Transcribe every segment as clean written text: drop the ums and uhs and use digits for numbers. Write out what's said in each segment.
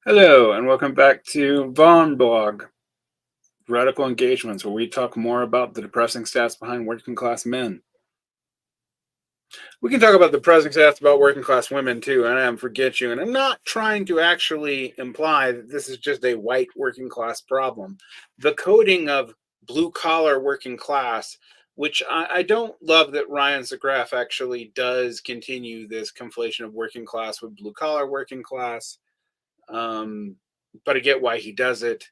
Hello, and welcome back to Vaughn Blog, Radical Engagements, where we talk more about the depressing stats behind working class men. We can talk about the depressing stats about working class women too, and I forget you. And I'm not trying to actually imply that this is just a white working class problem. The coding of blue collar working class, which I don't love that Ryan Zickgraf actually does continue this conflation of working class with blue collar working class. Um, but I get why he does it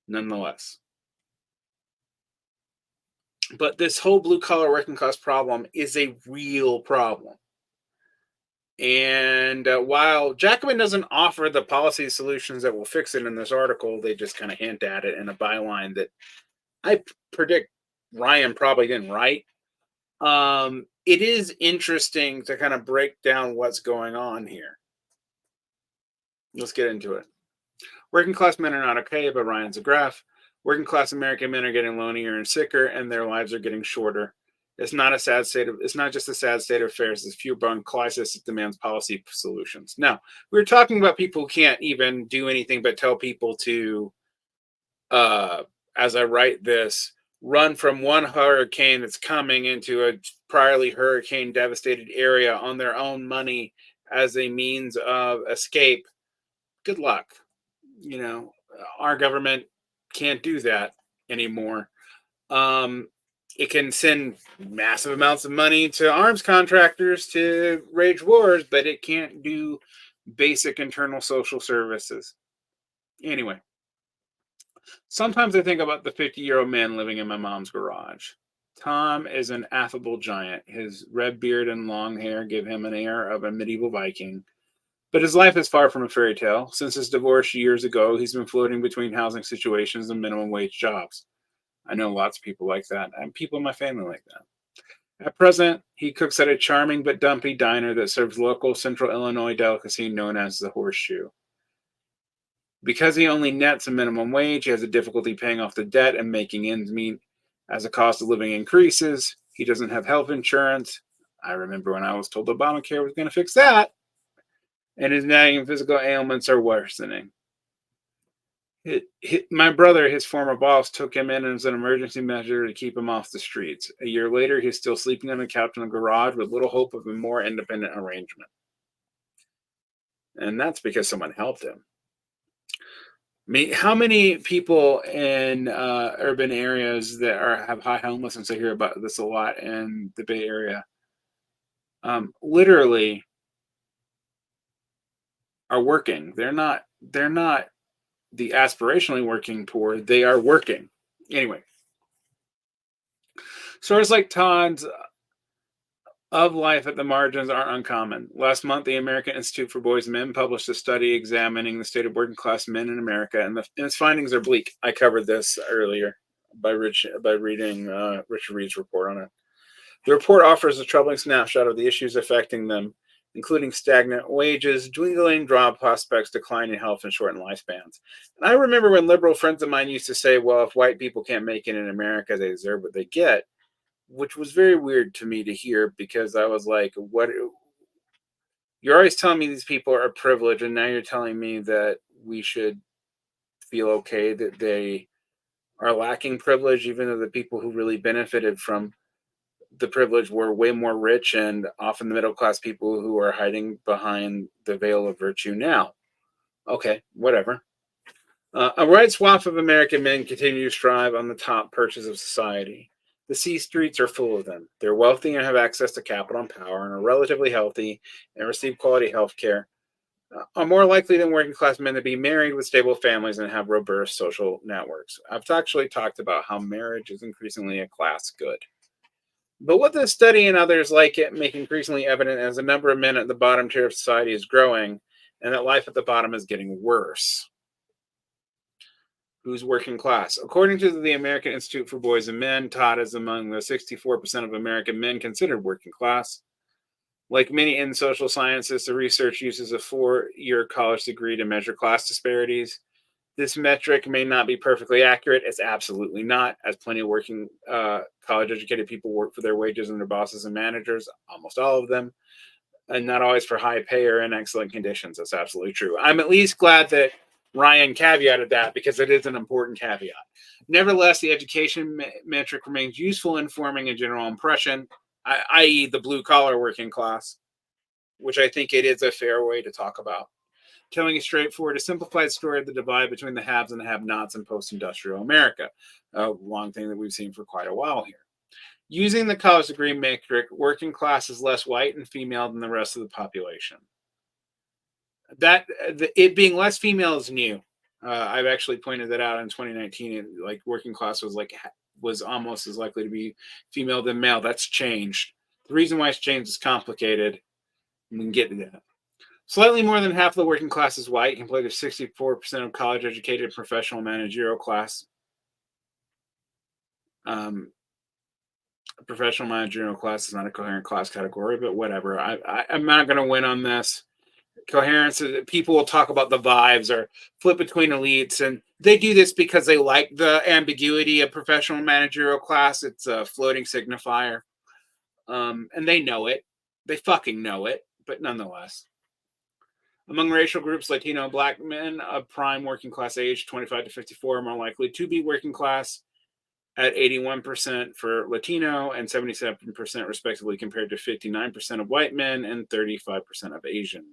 nonetheless. But this whole blue collar working class problem is a real problem. And while Jacobin doesn't offer the policy solutions that will fix it in this article, they just kind of hint at it in a byline that predict Ryan probably didn't write. It is interesting to kind of break down what's going on here. Let's get into it. Working class men are not okay, but Ryan's a graph. Working class American men are getting lonelier and sicker, and their lives are getting shorter. It's not just a sad state of affairs. It's a fuel-borne crisis that demands policy solutions. Now, we're talking about people who can't even do anything but tell people to, uh, as I write this, run from one hurricane that's coming into a priorly hurricane devastated area on their own money as a means of escape. Good luck. Our government can't do that anymore. Um, it can send massive amounts of money to arms contractors to wage wars, but it can't do basic internal social services. Anyway, sometimes I think about the 50-year-old man living in my mom's garage. Tom is an affable giant. His red beard and long hair give him an air of a medieval Viking. But his life is far from a fairy tale. Since his divorce years ago, he's been floating between housing situations and minimum wage jobs. I know lots of people like that, and people in my family like that. At present, he cooks at a charming but dumpy diner that serves local central Illinois delicacy known as the Horseshoe. Because he only nets a minimum wage, he has a difficulty paying off the debt and making ends meet. As the cost of living increases, he doesn't have health insurance. I remember when I was told Obamacare was going to fix that. And his nagging physical ailments are worsening. My brother, his former boss, took him in as an emergency measure to keep him off the streets. A year later, he's still sleeping on a couch in the garage with little hope of a more independent arrangement. And that's because someone helped him. How many people in urban areas that have high homelessness? I hear about this a lot in the Bay Area. Literally are working. They're not the aspirationally working poor. They are working anyway. Stories like Todd's of life at the margins are uncommon. Last month, the American Institute for Boys and Men published a study examining the state of working class men in America, and its findings are bleak. I covered this earlier by reading Richard Reed's report on it. The report offers a troubling snapshot of the issues affecting them, including stagnant wages, dwindling job prospects, declining health, and shortened lifespans. And I remember when liberal friends of mine used to say, well, if white people can't make it in America, they deserve what they get, which was very weird to me to hear because I was like, what? You're always telling me these people are privileged, and now you're telling me that we should feel okay that they are lacking privilege, even though the people who really benefited from the privilege were way more rich and often the middle class people who are hiding behind the veil of virtue now. Okay, whatever. A wide swath of American men continue to strive on the top perches of society. The C streets are full of them. They're wealthy and have access to capital and power and are relatively healthy and receive quality health care. Are more likely than working class men to be married with stable families and have robust social networks. I've actually talked about how marriage is increasingly a class good. But what this study and others like it make increasingly evident as the number of men at the bottom tier of society is growing and that life at the bottom is getting worse. Who's working class? According to the American Institute for Boys and Men, Todd is among the 64% of American men considered working class. Like many in social sciences, the research uses a 4-year college degree to measure class disparities. This metric may not be perfectly accurate. It's absolutely not, as plenty of working college educated people work for their wages and their bosses and managers, almost all of them. and not always for high pay or in excellent conditions. That's absolutely true. I'm at least glad that Ryan caveated that because it is an important caveat. Nevertheless, the education metric remains useful in forming a general impression, i.e., the blue collar working class, which I think it is a fair way to talk about. Telling a straightforward, a simplified story of the divide between the haves and the have nots in post industrial America, a long thing that we've seen for quite a while here. Using the college degree metric, working class is less white and female than the rest of the population. That it being less female is new. I've actually pointed that out in 2019. Like working class was almost as likely to be female than male. That's changed. The reason why it's changed is complicated. We can get to that. Slightly more than half of the working class is white, compared to 64% of college-educated professional managerial class. Professional managerial class is not a coherent class category, but whatever. I'm not going to win on this. Coherence, people will talk about the vibes or flip between elites, and they do this because they like the ambiguity of professional managerial class. It's a floating signifier, and they know it. They fucking know it, but nonetheless. Among racial groups, Latino and Black men of prime working class age, 25 to 54, are more likely to be working class at 81% for Latino and 77% respectively, compared to 59% of white men and 35% of Asian men.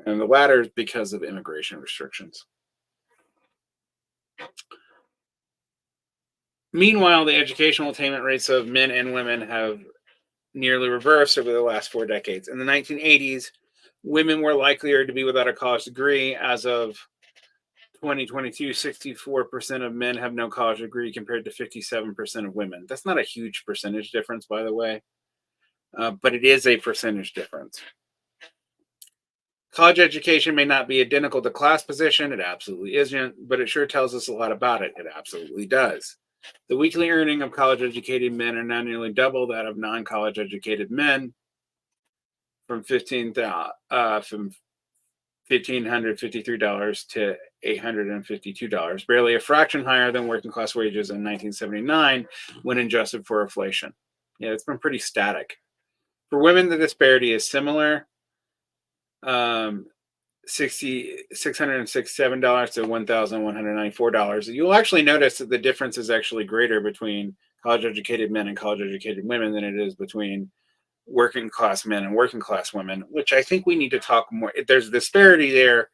And the latter is because of immigration restrictions. Meanwhile, the educational attainment rates of men and women have nearly reversed over the last 4 decades. In the 1980s, women were likelier to be without a college degree. As of 2022, 64% of men have no college degree compared to 57% of women. That's not a huge percentage difference, by the way, but it is a percentage difference. College education may not be identical to class position. It absolutely isn't, but it sure tells us a lot about it. It absolutely does. The weekly earning of college-educated men are now nearly double that of non-college educated men, from $1,553 to $852, barely a fraction higher than working class wages in 1979 when adjusted for inflation. Yeah, it's been pretty static. For women, the disparity is similar. $667 to $1,194. You'll actually notice that the difference is actually greater between college-educated men and college-educated women than it is between working class men and working class women, which I think we need to talk more. There's a disparity there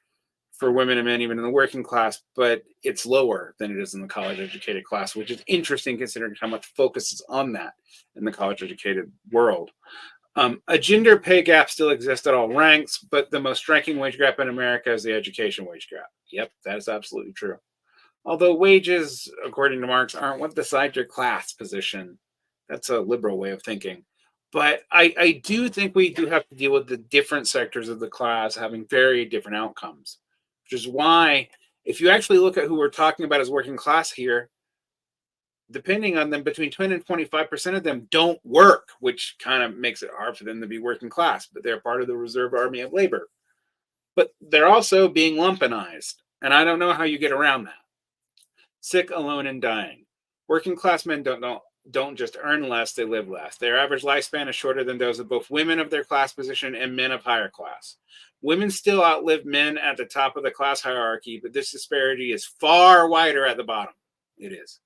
for women and men, even in the working class, but it's lower than it is in the college-educated class, which is interesting considering how much focus is on that in the college-educated world. A gender pay gap still exists at all ranks, but the most striking wage gap in America is the education wage gap. Yep, that is absolutely true. Although wages, according to Marx, aren't what decides your class position. That's a liberal way of thinking. But I do think we do have to deal with the different sectors of the class having very different outcomes, which is why if you actually look at who we're talking about as working class here, depending on them, between 20 and 25% of them don't work, which kind of makes it hard for them to be working class, but they're part of the reserve army of labor. But they're also being lumpenized, and I don't know how you get around that. Sick, alone, and dying. Working class men don't just earn less, they live less. Their average lifespan is shorter than those of both women of their class position and men of higher class. Women still outlive men at the top of the class hierarchy, but this disparity is far wider at the bottom. It is.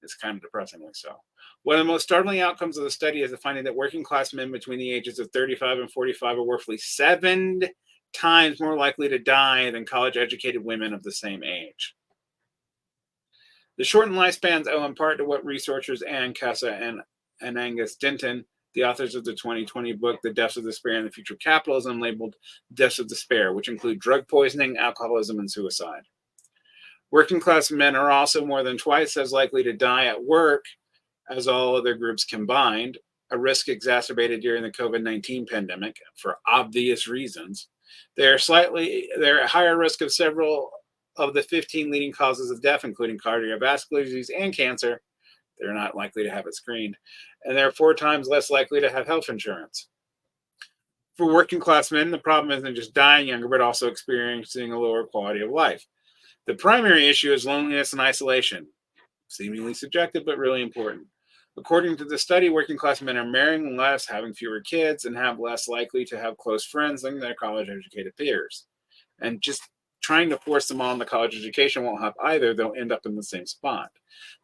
It's kind of depressingly so. One of the most startling outcomes of the study is the finding that working class men between the ages of 35 and 45 are roughly 7 times more likely to die than college-educated women of the same age. The shortened lifespans owe in part to what researchers Ann Kessa and Angus Denton, the authors of the 2020 book, The Deaths of Despair and the Future of Capitalism, labeled Deaths of Despair, which include drug poisoning, alcoholism, and suicide. Working class men are also more than twice as likely to die at work as all other groups combined, a risk exacerbated during the COVID-19 pandemic for obvious reasons. They're at higher risk of several of the 15 leading causes of death, including cardiovascular disease and cancer. They're not likely to have it screened. And they're 4 times less likely to have health insurance. For working class men, the problem isn't just dying younger, but also experiencing a lower quality of life. The primary issue is loneliness and isolation, seemingly subjective, but really important. According to the study, working class men are marrying less, having fewer kids, and have less likely to have close friends than their college educated peers. And just trying to force them on the college education won't help either. They'll end up in the same spot.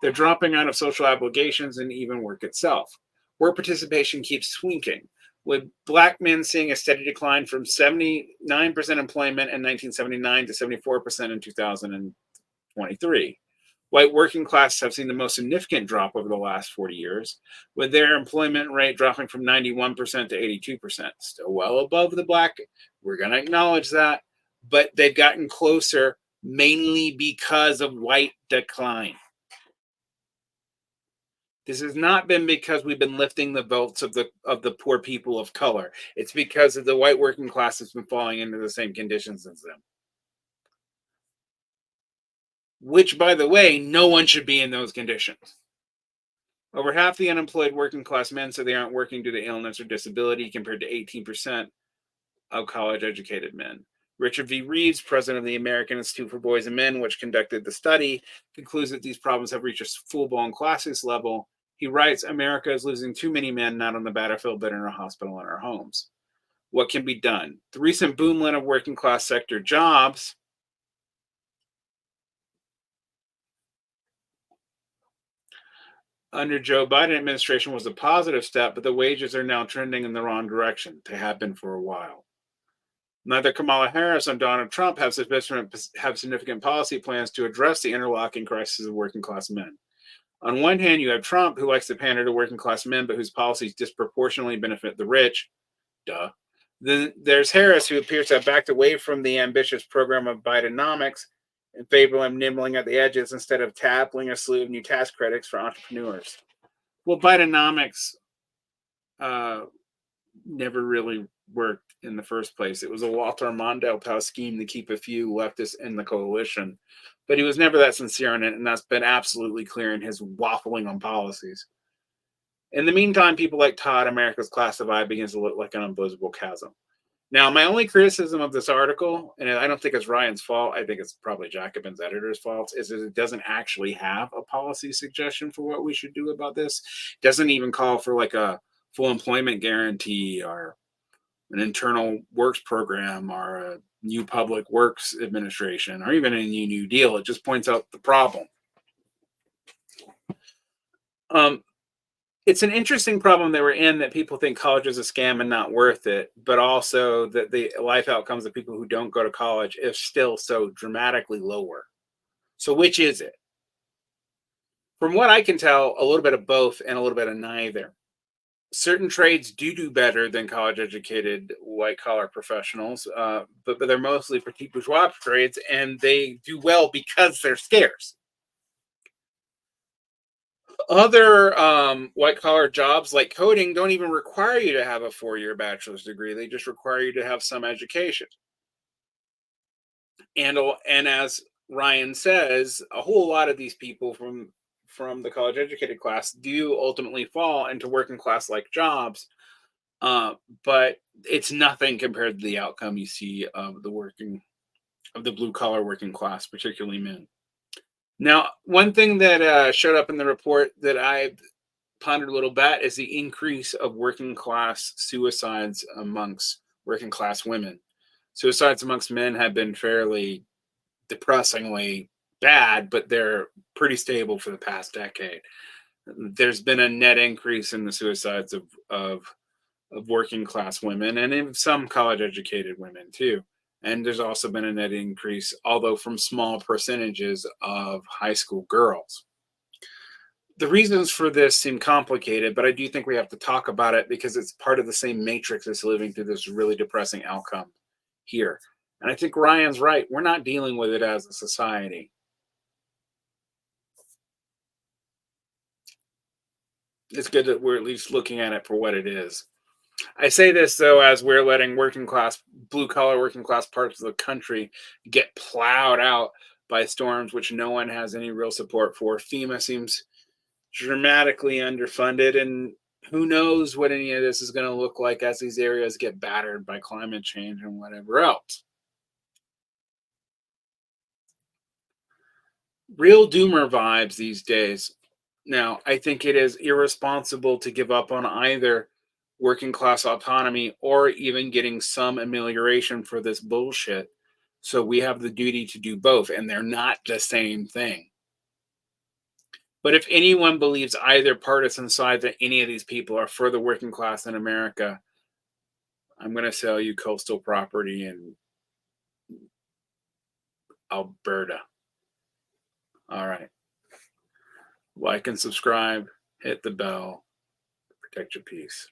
They're dropping out of social obligations and even work itself. Work participation keeps swinking, with black men seeing a steady decline from 79% employment in 1979 to 74% in 2023. White working class have seen the most significant drop over the last 40 years, with their employment rate dropping from 91% to 82%. Still well above the black. We're going to acknowledge that, but they've gotten closer mainly because of white decline. This has not been because we've been lifting the votes of the poor people of color. It's because of the white working class has been falling into the same conditions as them. Which, by the way, no one should be in those conditions. Over half the unemployed working class men say they aren't working due to illness or disability, compared to 18% of college educated men. Richard V. Reeves, president of the American Institute for Boys and Men, which conducted the study, concludes that these problems have reached a full blown classist level. He writes, America is losing too many men, not on the battlefield, but in our hospital and our homes. What can be done? The recent boomlet of working class sector jobs under Joe Biden administration was a positive step, but the wages are now trending in the wrong direction. They have been for a while. Neither Kamala Harris nor Donald Trump have significant policy plans to address the interlocking crisis of working class men. On one hand, you have Trump, who likes to pander to working class men, but whose policies disproportionately benefit the rich. Duh. Then there's Harris, who appears to have backed away from the ambitious program of Bidenomics in favor of nibbling at the edges instead of tackling a slew of new tax credits for entrepreneurs. Well, Bidenomics uh, never really worked in the first place. It was a Walter Mondale scheme to keep a few leftists in the coalition, but he was never that sincere in it, and that's been absolutely clear in his waffling on policies. In the meantime, people like Todd, America's class divide begins to look like an invisible chasm. Now, my only criticism of this article, and I don't think it's Ryan's fault, I think it's probably Jacobin's editor's fault, is that it doesn't actually have a policy suggestion for what we should do about this. It doesn't even call for like a full employment guarantee or an internal works program or a new public works administration or even a new deal. It just points out the problem. Um, it's an interesting problem that we're in, that people think college is a scam and not worth it, but also that the life outcomes of people who don't go to college is still so dramatically lower. So which is it? From what I can tell, a little bit of both and a little bit of neither. Certain trades do better than college educated white collar professionals, but they're mostly petit bourgeois trades, and they do well because they're scarce. Other white collar jobs like coding don't even require you to have a 4-year bachelor's degree. They just require you to have some education. And as Ryan says, a whole lot of these people from the college educated class do ultimately fall into working class like jobs, uh, but it's nothing compared to the outcome you see of the blue collar working class, particularly men. Now, one thing that showed up in the report that I pondered a little bit is the increase of working class suicides amongst working class women. Suicides amongst men have been fairly depressingly bad, but they're pretty stable for the past decade. There's been a net increase in the suicides of working class women and in some college educated women too. And there's also been a net increase, although from small percentages, of high school girls. The reasons for this seem complicated, but I do think we have to talk about it because it's part of the same matrix that's living through this really depressing outcome here. And I think Ryan's right. We're not dealing with it as a society. It's good that we're at least looking at it for what it is. I say this though, as we're letting working class, blue collar working class parts of the country get plowed out by storms, which no one has any real support for. FEMA seems dramatically underfunded, and who knows what any of this is going to look like as these areas get battered by climate change and whatever else. Real doomer vibes these days. Now, I think it is irresponsible to give up on either working class autonomy or even getting some amelioration for this bullshit. So we have the duty to do both, and they're not the same thing. But if anyone believes either partisan side that any of these people are for the working class in America, I'm going to sell you coastal property in Alberta. All right. Like and subscribe, hit the bell, protect your peace.